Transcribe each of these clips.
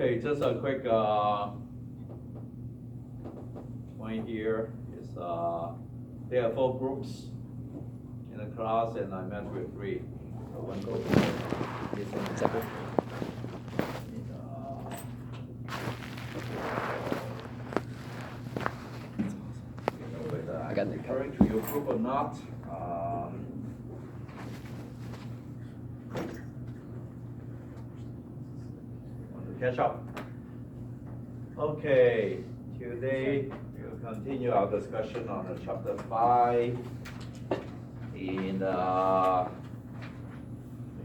Okay, just a quick point here is there are 4 groups in the class, and I met with 3. So one group is in I got it. referring to your group or not. Want to catch up? Okay, today we'll continue our discussion on the chapter 5. And we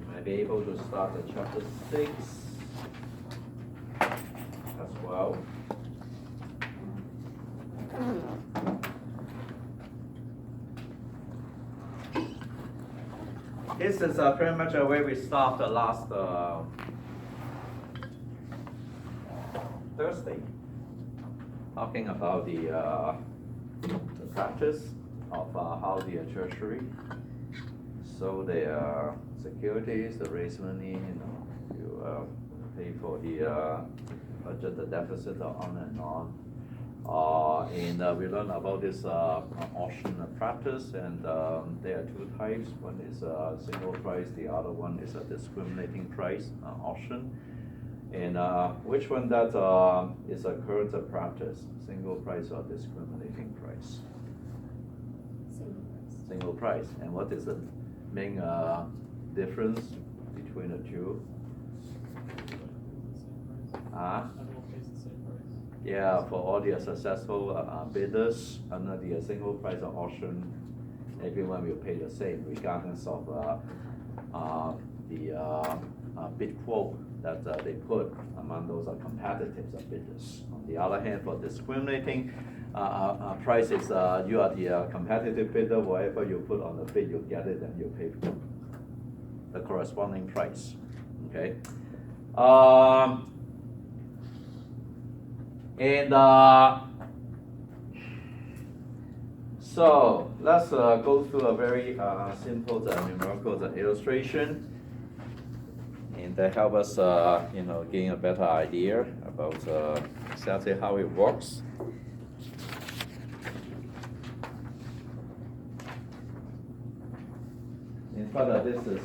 might be able to start the chapter 6 as well. This is pretty much where we stopped the last Thursday, talking about the practice of how the treasury sold their securities to raise money, to pay for the budget, the deficit, on and on. And we learned about this auction practice, and there are 2 types. One is single price, the other one is a discriminating price auction. And which one that is a current practice, single price or discriminating price? Single price. And what is the main difference between the 2? Yeah, for all the successful bidders under the single price auction, everyone will pay the same, regardless of the bid quote that they put among those competitive bidders. On the other hand, for discriminating prices, you are the competitive bidder. Whatever you put on the bid, you get it, and you pay the corresponding price. Okay. So let's go through a very simple numerical illustration, and that help us, gain a better idea about exactly how it works. In fact, this is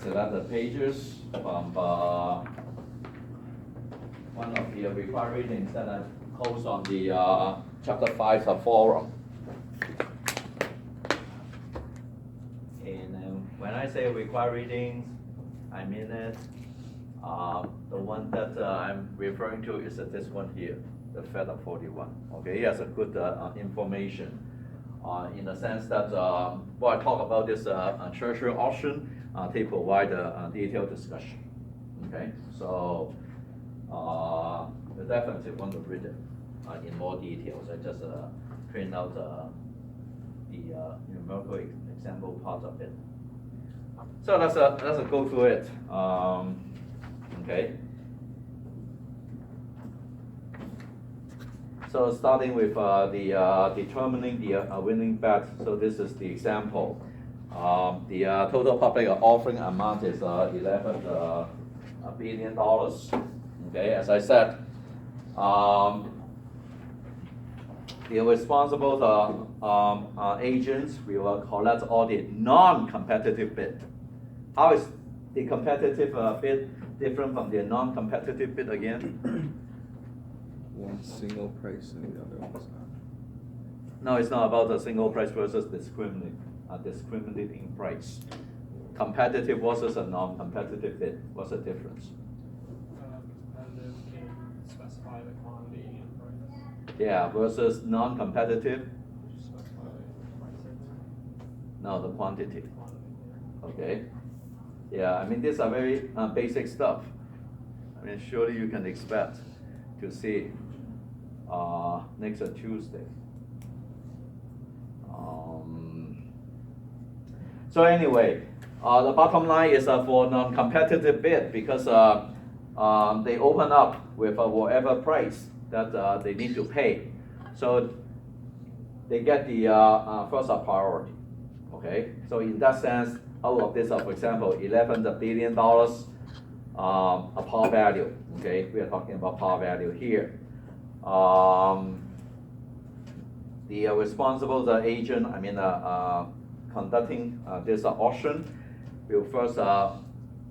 select the pages from one of the required readings that I post on the chapter 5 forum. And when I say required readings, I mean it. The one that I'm referring to is this one here, the FED 41. Okay, it has a good information in the sense that when I talk about this treasury auction, they provide a detailed discussion. Okay, so you definitely want to read it in more details. I just print out the numerical example part of it. So let's go through it. Okay. So starting with the determining the winning bet. So this is the example. The total public offering amount is $11 billion. Okay, as I said, the responsible agents will collect all the non-competitive bid. How is the competitive bid different from the non-competitive bid again? One single price and the other one's not. No, it's not about the single price versus discriminating price. Competitive versus a non-competitive bid. What's the difference? Competitive can specify the quantity and price. Yeah, versus non-competitive. No, the quantity. Okay. Yeah, I mean, these are very basic stuff. I mean, surely you can expect to see next Tuesday. So anyway, the bottom line is for non-competitive bid because they open up with whatever price that they need to pay. So they get the first priority. Okay, so in that sense, out of this, for example, $11 billion a par value. Okay, we are talking about par value here. The responsible agent, I mean, conducting this auction, will first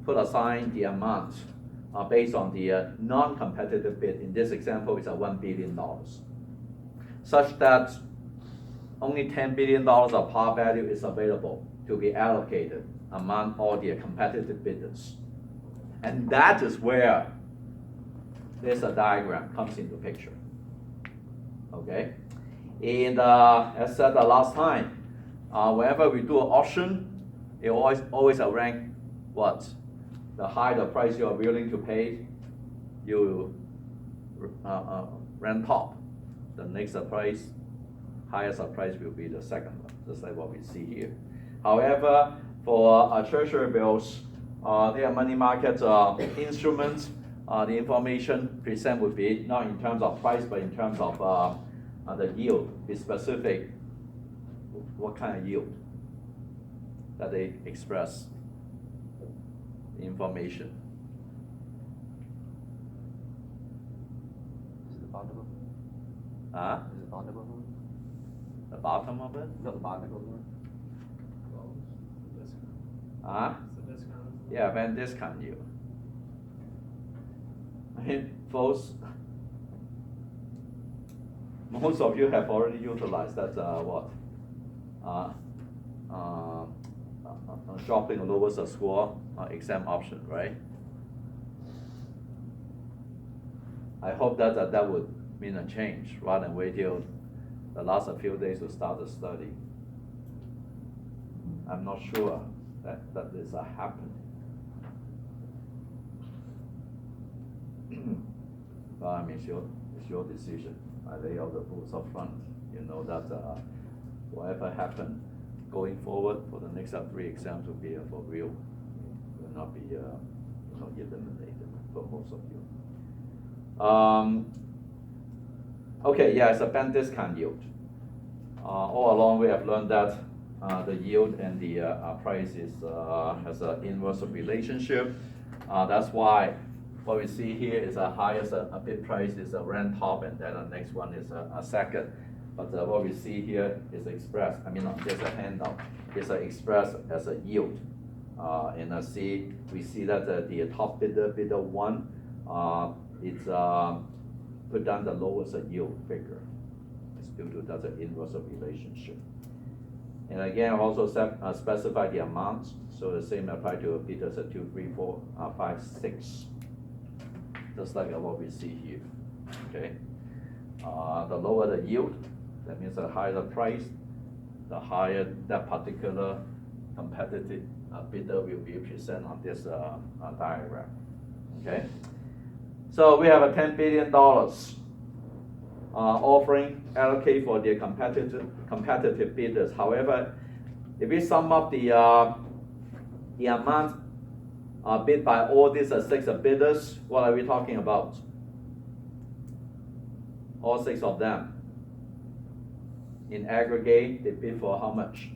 put aside the amount based on the non-competitive bid. In this example, it's $1 billion, such that only $10 billion of par value is available to be allocated among all the competitive bidders. And that is where this diagram comes into picture. Okay? And as said last time, whenever we do an auction, it always rank what? The higher the price you are willing to pay, you rank top. The next price, highest price will be the second one, just like what we see here. However, for treasury bills, they are money market instruments. The information present would be not in terms of price, but in terms of the yield. Be specific, what kind of yield that they express the information. Is it the bottom of it? Huh? Is it the bottom of it? The bottom of it? No, the bottom of it. Huh? Yeah, when discount yield. I mean, folks, most of you have already utilized that what? Dropping the lowest score exam option, right? I hope that that would mean a change rather than wait till the last few days to start the study. I'm not sure that is happening. But I mean, it's your decision. I lay out the rules up front. You know that whatever happens going forward for the next 3 exams will be for real. Will not be eliminated for most of you. Okay, yeah, it's a band discount yield. All along we have learned that the yield and the price has an inverse relationship. That's why what we see here is the highest bid price is a rank top, and then the next one is a second. But what we see here is expressed, I mean, there's a handout, it's expressed as a yield. And we see that the top bidder 1, it's put down the lowest yield figure. It's due to that inverse relationship. And again, also specify the amounts. So the same apply to bidders 2, 3, 4, 5, 6. Just like what we see here. Okay. The lower the yield, that means the higher the price, the higher that particular competitive bidder will be present on this diagram. Okay. So we have a $10 billion offering allocated for the competitive bidders. However, if we sum up the amount bid by all these 6 bidders, what are we talking about? All 6 of them. In aggregate, they bid for how much?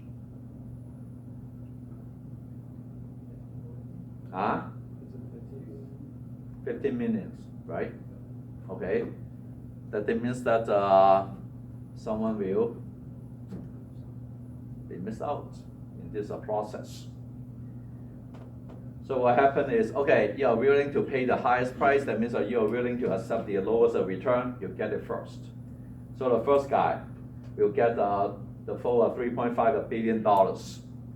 Huh? 15 millions, right? Okay. That means that someone will be missed out in this process. So what happened is, okay, you are willing to pay the highest price. That means you are willing to accept the lowest return. You get it first. So the first guy will get the full $3.5 billion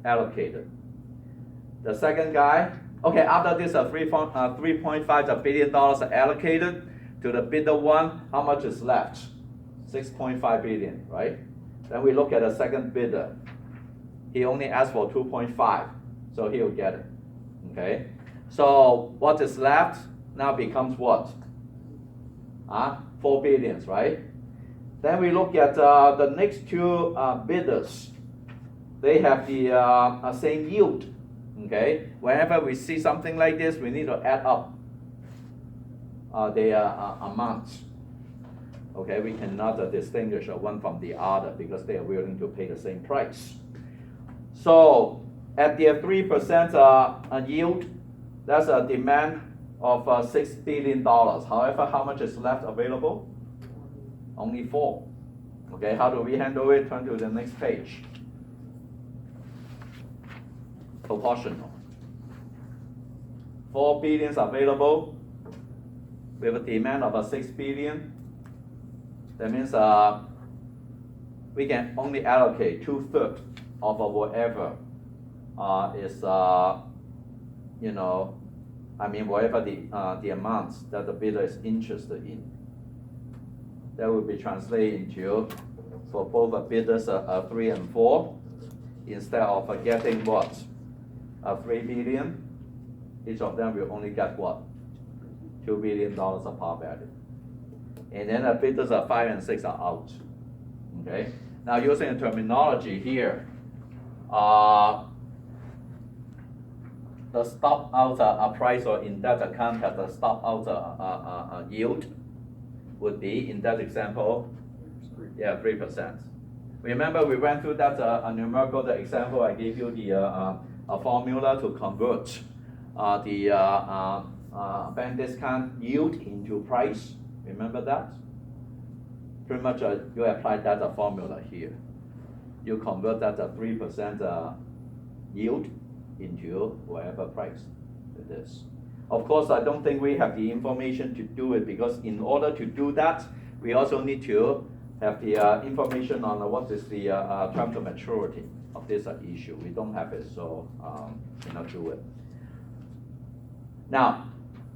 allocated. The second guy, okay, after this $3.5 billion allocated to the bidder 1, how much is left? 6.5 billion, right? Then we look at the second bidder. He only asked for 2.5, so he'll get it, okay? So what is left now becomes what? 4 billions, right? Then we look at the next two bidders. They have the same yield, okay? Whenever we see something like this, we need to add up the amounts. Okay, we cannot distinguish one from the other because they are willing to pay the same price. So at the 3% yield, that's a demand of $6 billion. However, how much is left available? Only 4. Okay, how do we handle it? Turn to the next page. Proportional. 4 billion available with a demand of 6 billion. That means we can only allocate 2/3 of whatever is whatever the amounts that the bidder is interested in. That will be translated into, for both the bidders 3 and 4, instead of getting what? 3 billion, each of them will only get what? $2 billion of par value. And then the bidders 5 and 6 are out. Okay? Now using the terminology here, the stop out price, or in that account the stop out yield would be, in that example, 3%. Remember we went through that numerical example. I gave you the a formula to convert the bank discount yield into price. Remember that? Pretty much you apply that formula here. You convert that 3% yield into whatever price it is. Of course, I don't think we have the information to do it, because in order to do that, we also need to have the information on what is the term to maturity of this issue. We don't have it, so cannot do it. Now,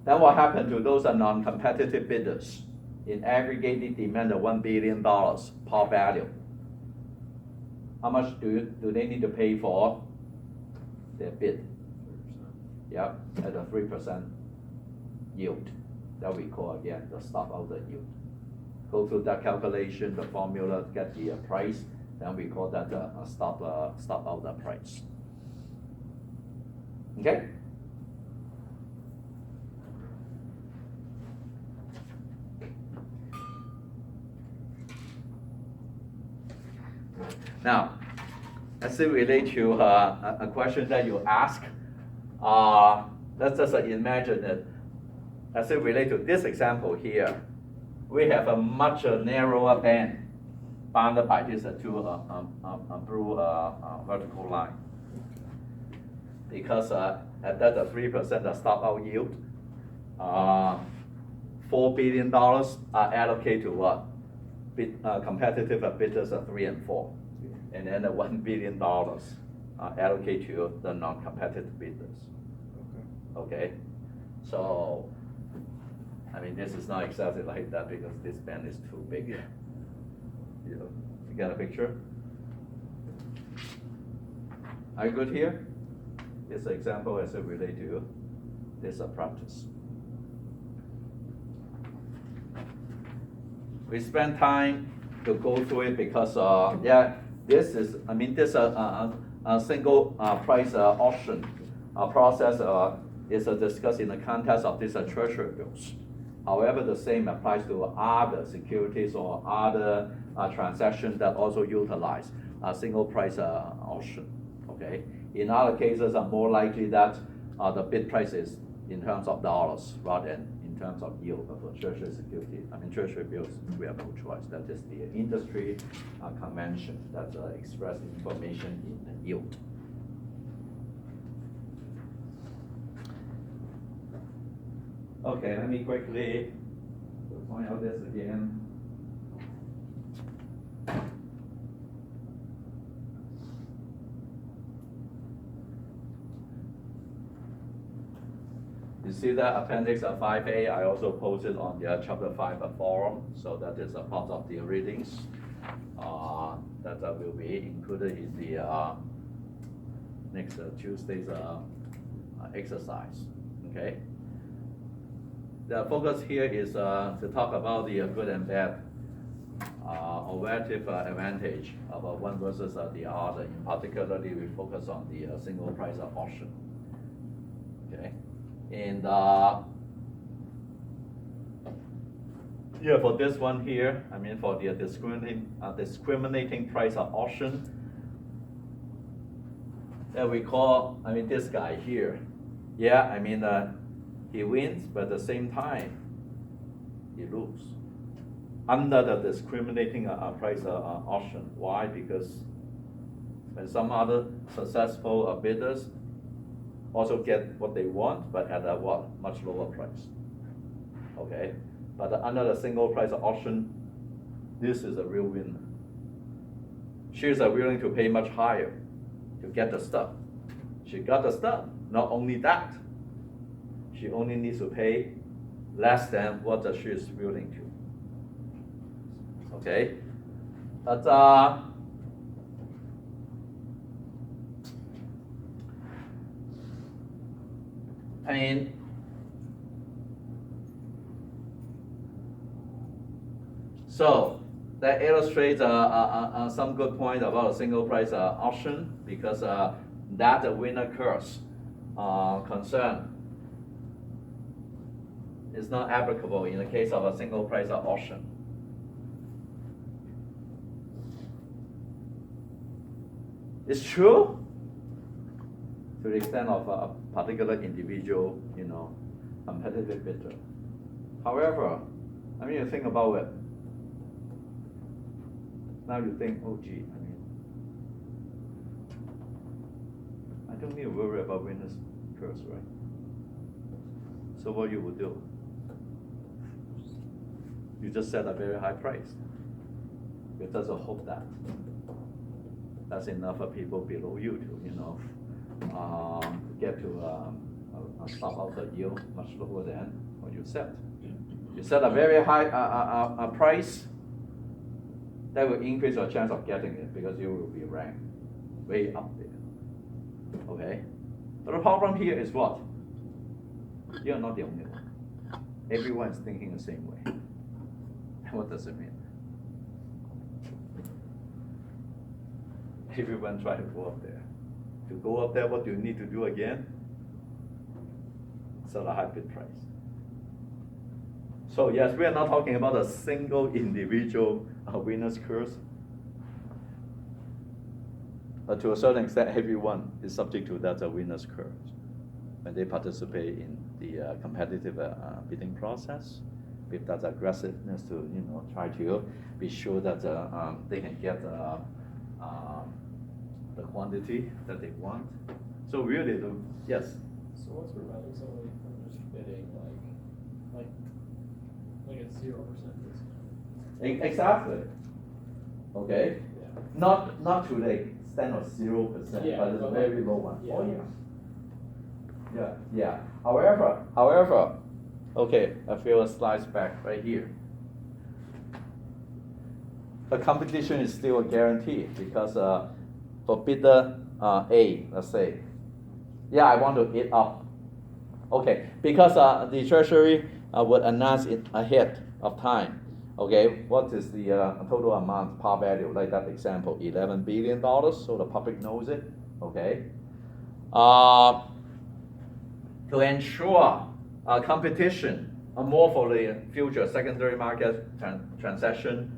then what happened to those non-competitive bidders? In aggregate, they demanded $1 billion par value. How much do they need to pay for their bid? Yep, at a 3% yield. That we call again the stop out yield. Go through that calculation, the formula, get the price, then we call that a stop out price. Okay? Now, as it relates to a question that you ask, let's just imagine that as it relates to this example here, we have a much narrower band bounded by these two blue vertical line. Because at that 3% stop out yield, $4 billion are allocated to what? Competitive bidders 3 and 4. And then the $1 billion are allocated to the non-competitive bidders. Okay? So, I mean, this is not exactly like that because this band is too big. Yeah. You got a picture? Are you good here? This example as it relates to this practice. We spend time to go through it because, this is, this a single price auction process is discussed in the context of these treasury bills. However, the same applies to other securities or other transactions that also utilize a single price auction. Okay. In other cases, are more likely that the bid price is in terms of dollars rather than in terms of yield of a treasury security. Treasury bills, we have no choice. That is the industry convention that express information in yield. Okay, let me quickly point out this again. You see that appendix 5A, I also posted on the chapter 5 forum, so that is a part of the readings that will be included in the next Tuesday's exercise, okay? The focus here is to talk about the good and bad or relative advantage of one versus the other. In particularly, we focus on the single price auction, okay? And yeah, for this one here, I mean for the discriminating price auction, that we call, I mean this guy here, yeah, I mean he wins, but at the same time, he loses under the discriminating price auction. Why? Because when some other successful bidders also get what they want, but at a what? Much lower price. Okay? But under the single price auction, this is a real winner. She's willing to pay much higher to get the stuff. She got the stuff. Not only that, she only needs to pay less than what she is willing to. Okay? But I mean, so that illustrates some good point about a single price auction, because that winner curse concern is not applicable in the case of a single price auction. It's true to the extent of a particular individual, competitive bidder. However, I mean, you think about it. Now you think, oh gee, I don't need to worry about winner's curse, right? So what you would do? You just set a very high price. You just hope that that's enough for people below you to, get to stop out the yield much lower than what you set. You set a very high a price, that will increase your chance of getting it because you will be ranked way up there. Okay? But the problem here is what? You're not the only one. Everyone is thinking the same way. What does it mean? Everyone try to go up there. To go up there, what do you need to do again? Set a high bid price. So yes, we are not talking about a single individual winner's curse. But to a certain extent, everyone is subject to that winner's curse when they participate in the competitive bidding process, with that aggressiveness to try to be sure that they can get the quantity that they want. So really, yes. So what's preventing somebody from just bidding like a 0% discount? Exactly. Okay. Yeah. Not to the extent of 0%, Yeah, but it's a but very like- low one. yeah. Oh yeah. Yeah. However, okay, a few slides back right here. The competition is still a guarantee because for bidder A, let's say, yeah, I want to eat up. Okay, because the Treasury would announce it ahead of time. Okay, what is the total amount, par value, like that example, $11 billion, so the public knows it. Okay. To ensure competition more for the future secondary market transaction,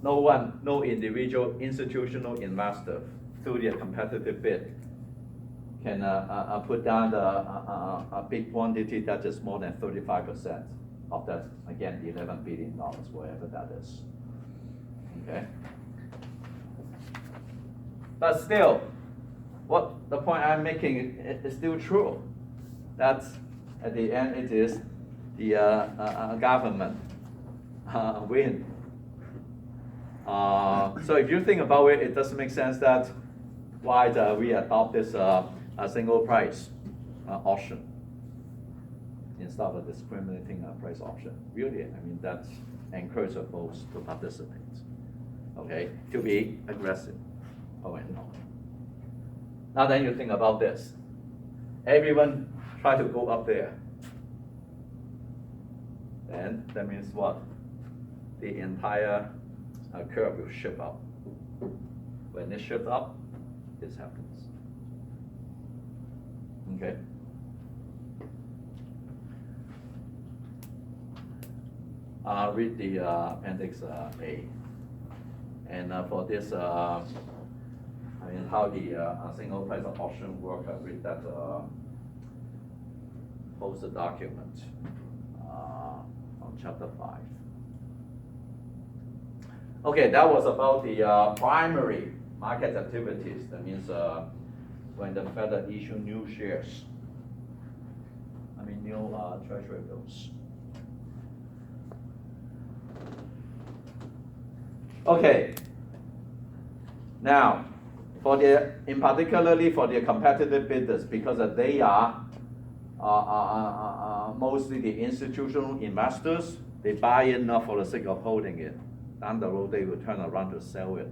no individual institutional investor through the competitive bid can put down a big quantity that is more than 35% of that, again, $11 billion, whatever that is. Okay? But still, what the point I'm making is still true. That at the end it is the government win. So if you think about it, it doesn't make sense that why we adopt this a single price option instead of a discriminating price option. Really, I mean, that's encourages both to participate, okay, to be aggressive. Oh, and no. Now then you think about this. Everyone try to go up there. Then that means what? The entire curve will shift up. When it shifts up, this happens. Okay? Read the appendix A. And for this, I mean, how the single price option work, read that posted document on chapter 5. Okay, that was about the primary market activities. That means when the Fed issue new shares, I mean new treasury bills. Okay. Now, in particularly for the competitive bidders, because they are mostly the institutional investors, they buy it not for the sake of holding it. Down the road, they will turn around to sell it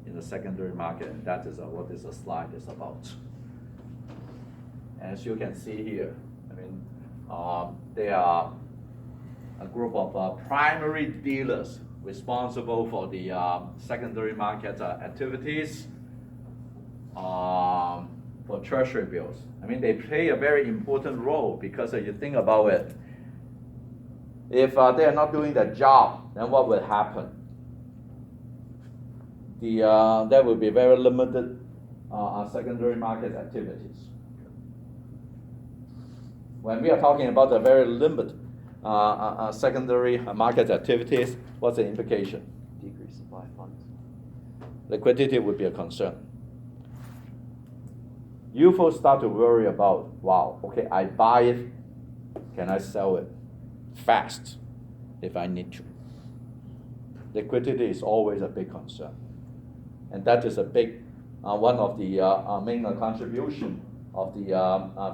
in the secondary market. And that is what this slide is about. As you can see here, I mean, they are a group of primary dealers responsible for the secondary market activities for treasury bills. I mean, they play a very important role because if you think about it, if they are not doing their job, then what will happen? There will be very limited secondary market activities. When we are talking about the very limited secondary market activities, what's the implication? Decrease supply of funds. Liquidity would be a concern. You folks start to worry about, wow, okay, I buy it, can I sell it fast if I need to? Liquidity is always a big concern. And that is a big, one of the main contribution of the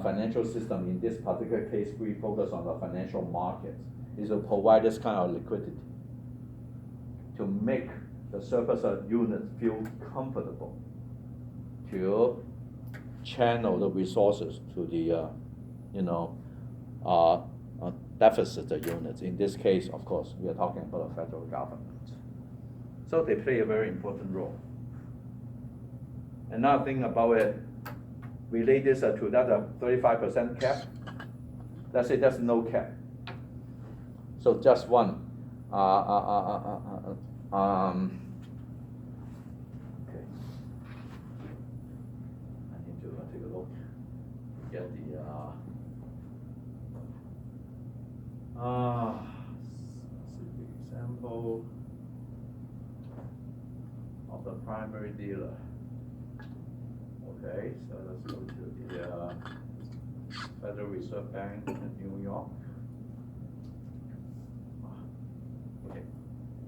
financial system. In this particular case, we focus on the financial markets, is to provide this kind of liquidity to make the surplus unit feel comfortable, to channel the resources to the, deficit units. In this case, of course, we are talking about the federal government. So they play a very important role. Another thing about it, relate this to that 35% cap. Let's say there's no cap. So just one. Okay. I need to take a look. Get the example of the primary dealer. Okay, so let's go to the Federal Reserve Bank in New York. Okay,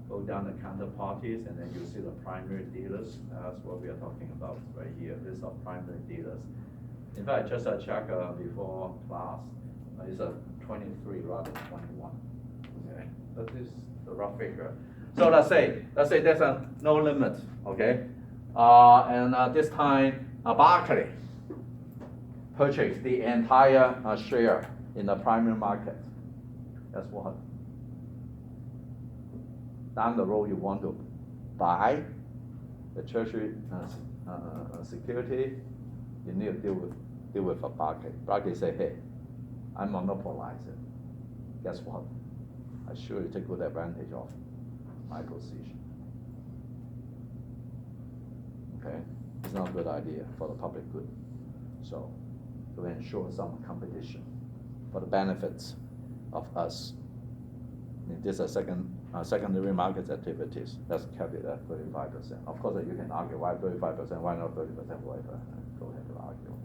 go down the counterparties and then you see the primary dealers. That's what we are talking about right here, list of primary dealers. In fact, just check before class, it's 23 rather than 21. Okay, but this is the rough figure. So let's say there's no limit, okay? And this time, Barclays purchased the entire share in the primary market. That's what? Down the road, you want to buy the treasury security, you need to deal with a Barclays. Barclays say, hey, I monopolize it. Guess what? I surely take good advantage of my position. Okay? It's not a good idea for the public good. So, to ensure some competition for the benefits of us. In this secondary market activities, let's cap it at 35%. Of course, you can argue why 35%, why not 30%, whatever. Go ahead to argue.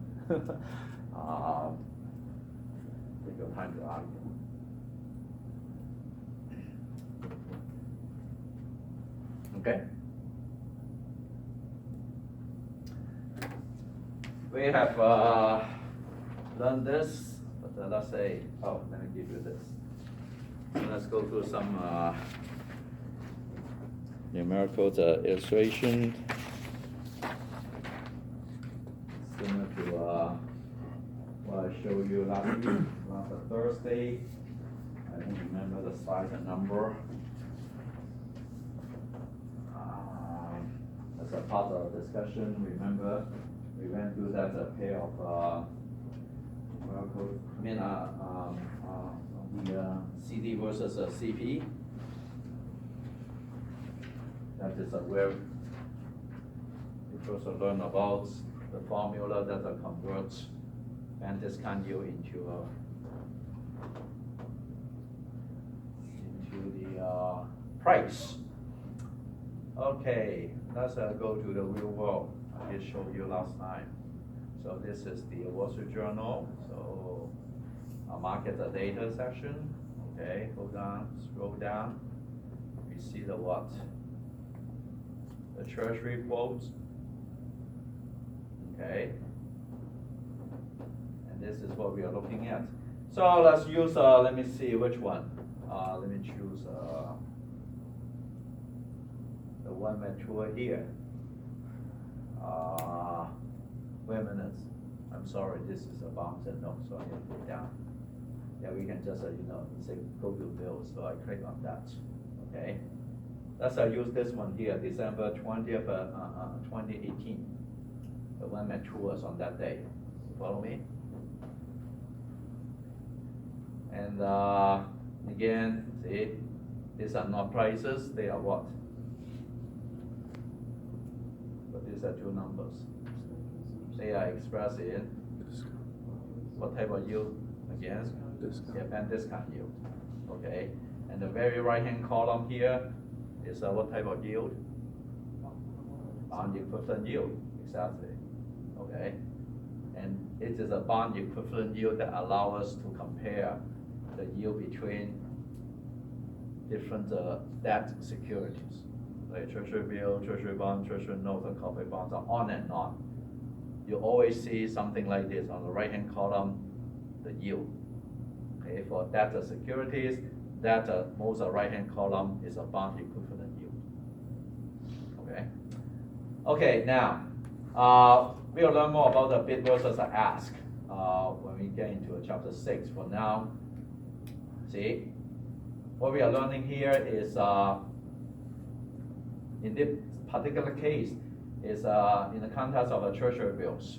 Take your time to argue. Okay? We have learn this, but let's say, oh, let me give you this. So let's go through some numerical illustration. Similar to what I showed you last week, last Thursday. I don't remember the size and number. As a part of the discussion, remember we went through that pair of the CD versus CP. That is where we first learn about the formula that converts band discount yield into the price. Okay, let's go to the real world. I just showed you last time. So this is the Wall Street Journal. So market data section. Okay, hold on, scroll down. We see the what? The Treasury quotes. Okay. And this is what we are looking at. So let's use, let me see which one. Let me choose the one mature here. Wait a minute. I'm sorry, this is a bounce and no, so I can put down. Yeah, we can just, say go to bills, so I click on that, okay? Let's use this one here, December 20th, 2018. The one matures on that day. Follow me? And again, see, these are not prices, they are what? But these are two numbers. They are expressed in what type of yield? Again, Discount. yeah, band discount yield. Okay, and the very right-hand column here is what type of yield? Bond equivalent yield, exactly. Okay, and it is a bond equivalent yield that allows us to compare the yield between different debt securities, like treasury bill, treasury bond, treasury note, and corporate bonds, on and on. You always see something like this on the right-hand column, the yield. Okay, for debt securities, that most right-hand column is a bond equivalent yield. Okay. Okay, now we'll learn more about the bid versus ask when we get into chapter 6. For now, see, what we are learning here is in this particular case is in the context of treasury bills.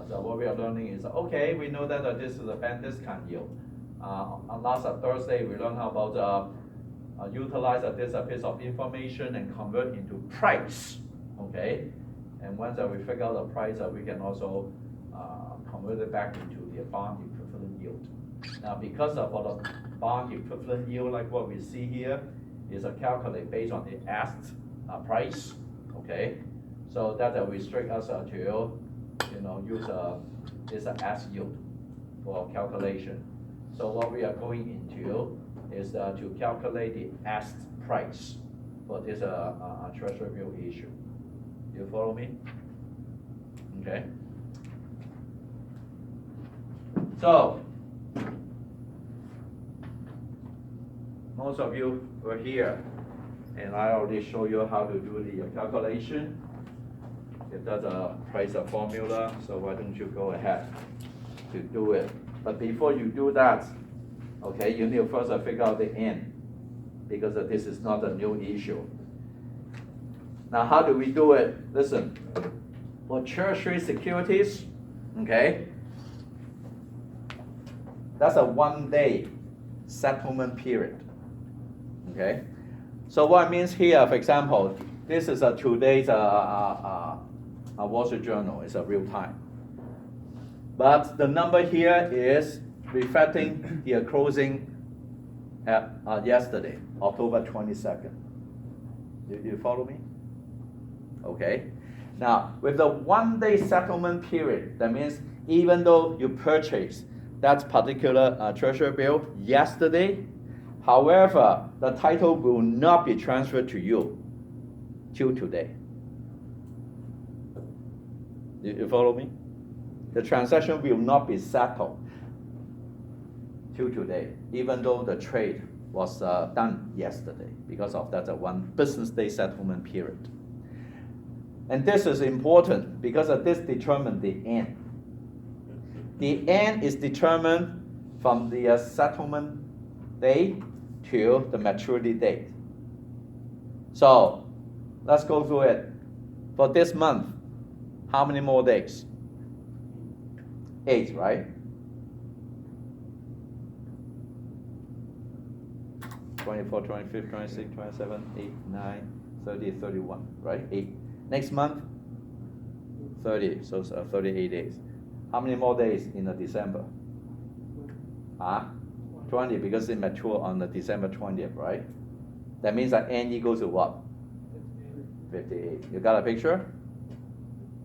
So what we are learning is, okay, we know that this is a band discount yield. On last Thursday, we learned how about utilize this piece of information and convert into price, okay? And once we figure out the price, we can also convert it back into the bond equivalent yield. Now, because for the bond equivalent yield, like what we see here, is calculated based on the asked price, okay? So that restrict us to, use this ask yield for calculation. So what we are going into is to calculate the asked price for this treasury bill issue. Do you follow me? Okay. So most of you were here, and I already showed you how to do the calculation. If that's a price formula, so why don't you go ahead to do it? But before you do that, okay, you need to first figure out the end, because this is not a new issue. Now, how do we do it? Listen, for treasury securities, okay, that's a one-day settlement period, okay? So what it means here, for example, this is today's Wall Street Journal, it's a real time. But the number here is reflecting the closing at yesterday, October 22nd. You follow me? Okay. Now, with the one-day settlement period, that means even though you purchased that particular treasury bill yesterday, however, the title will not be transferred to you till today. You follow me? The transaction will not be settled. till today, even though the trade was done yesterday, because of that one business day settlement period. And this is important because this determines the end. The end is determined from the settlement date to the maturity date. So let's go through it. For this month, how many more days? 8, right? 24, 25, 26, 27, 8, 9, 30, 31, right? 8. Next month, 30, so it's 38 days. How many more days in December? 20, because it mature on the December 20th, right? That means that n equals to what? 58. You got a picture?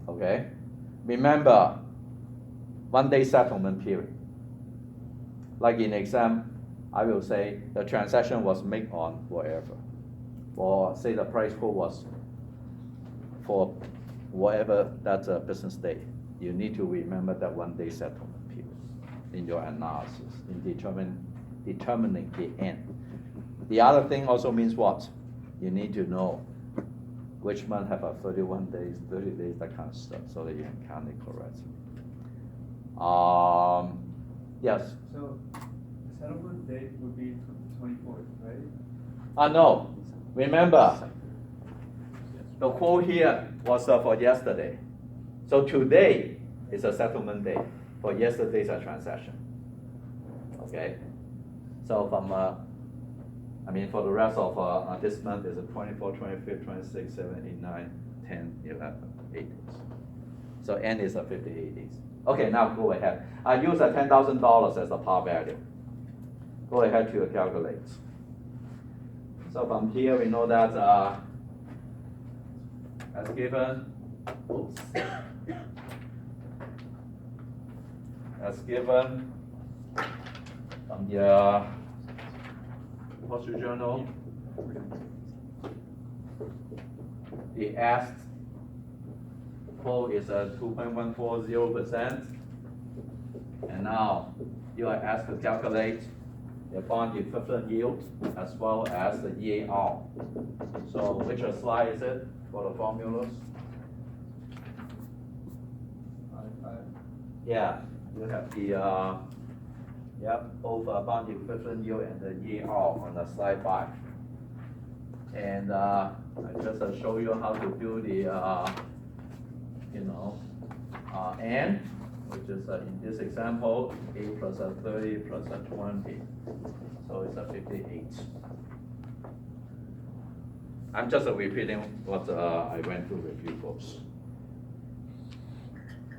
Okay. Remember, 1 day settlement period. Like in exam, I will say the transaction was made on whatever. Or say the price quote was for whatever that's a business day. You need to remember that 1 day settlement period in your analysis, in determining the end. The other thing also means what? You need to know which month have a 31 days, 30 days, that kind of stuff, so that you can count it correctly. Yes? So, the settlement date would be the 24th, right? No. Remember, the quote here was for yesterday. So today is a settlement day for yesterday's transaction. Okay? So from, for the rest of this month is 24, 25, 26, 7, 8, 9, 10, 11, 8 days. So N is 58 days. Okay, now go ahead. I use $10,000 as a par value. Go ahead to calculate. So from here we know that as given, oops, as given from the Wall Street Journal, the asked quote is 2.140%, and now you are asked to calculate the bond equivalent yield as well as the EAR. So which slide is it for the formulas? Yeah, you have the both bond equivalent yield and the EAR on the slide 5. And I just show you how to do the N, which is in this example 8 plus 30 plus 20, so it's 58. I'm just repeating what I went through with you folks.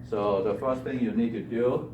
So the first thing you need to do